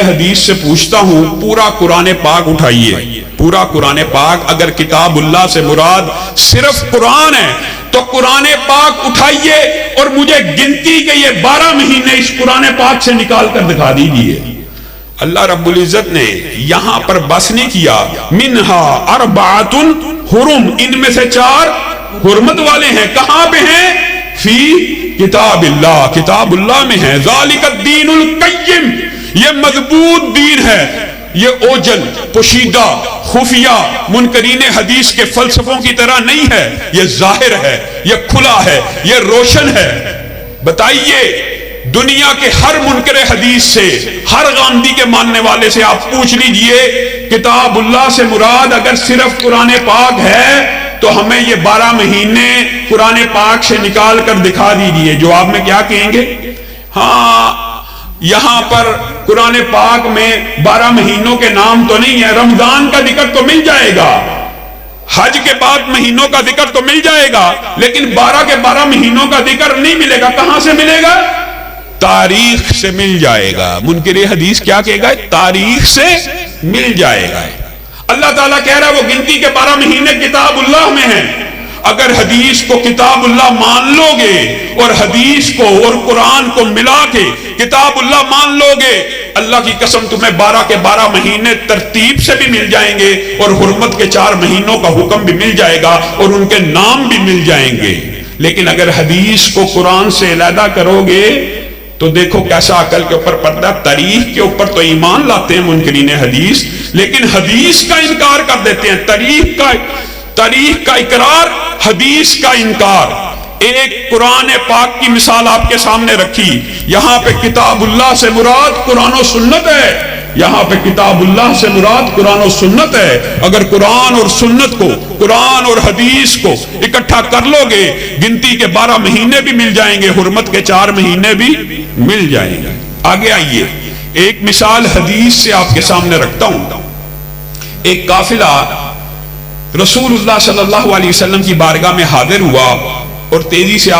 حدیث سے پوچھتا ہوں، پورا قرآن پاک اٹھائیے، پورا قرآن پاک، اگر کتاب اللہ سے مراد صرف قرآن ہے تو قرآن پاک اٹھائیے اور مجھے گنتی کے یہ 12 مہینے اس قرآن پاک سے نکال کر دکھا دیجئے۔ اللہ رب العزت نے یہاں پر بس نہیں کیا، منہا اربعۃ حرم، ان میں سے 4 حرمت والے ہیں۔ کہاں پہ ہیں؟ فی کتاب اللہ، کتاب اللہ میں ہے۔ ذالک الدین القیم، یہ مضبوط دین ہے، یہ اوجل، پوشیدہ، خفیہ، منکرین حدیث کے فلسفوں کی طرح نہیں ہے، یہ ظاہر ہے، یہ کھلا ہے، یہ روشن ہے۔ بتائیے دنیا کے ہر منکر حدیث سے، ہر غامدی کے ماننے والے سے آپ پوچھ لیجئے، کتاب اللہ سے مراد اگر صرف قرآن پاک ہے تو ہمیں یہ 12 مہینے قرآن پاک سے نکال کر دکھا دیجئے۔ جواب میں کیا کہیں گے؟ ہاں یہاں پر قرآن پاک میں 12 مہینوں کے نام تو نہیں ہے، رمضان کا ذکر تو مل جائے گا، حج کے بعد مہینوں کا ذکر تو مل جائے گا، لیکن 12 کے 12 مہینوں کا ذکر نہیں ملے گا۔ کہاں سے ملے گا؟ تاریخ سے مل جائے گا۔ منکر حدیث کیا کہے گا؟ تاریخ سے مل جائے گا۔ اللہ تعالیٰ کہہ رہا ہے وہ گنتی کے 12 مہینے کتاب اللہ میں ہیں۔ اگر حدیث کو کتاب اللہ مان لو گے اور حدیث کو اور قرآن کو ملا کے کتاب اللہ مان لو گے، اللہ کی قسم تمہیں 12 کے 12 مہینے ترتیب سے بھی مل جائیں گے اور حرمت کے 4 مہینوں کا حکم بھی مل جائے گا اور ان کے نام بھی مل جائیں گے۔ لیکن اگر حدیث کو قرآن سے علیحدہ کرو گے تو دیکھو کیسا عقل کے اوپر پردہ۔ تاریخ کے اوپر تو ایمان لاتے ہیں منکرین حدیث، لیکن حدیث کا انکار کر دیتے ہیں۔ تاریخ کا اقرار، حدیث کا انکار۔ ایک قرآن پاک کی مثال آپ کے سامنے رکھی، یہاں پہ کتاب اللہ سے مراد قرآن و سنت ہے، یہاں پہ کتاب اللہ سے مراد قرآن و سنت ہے۔ اگر قرآن اور سنت کو، قرآن اور حدیث کو اکٹھا کر لو گے، گنتی کے 12 مہینے بھی مل جائیں گے، حرمت کے 4 مہینے بھی مل جائیں گے۔ آگے آئیے، ایک مثال حدیث سے آپ کے سامنے رکھتا ہوں۔ ایک قافلہ رسول اللہ صلی اللہ علیہ وسلم کی بارگاہ میں حاضر ہوا اور تیزی سے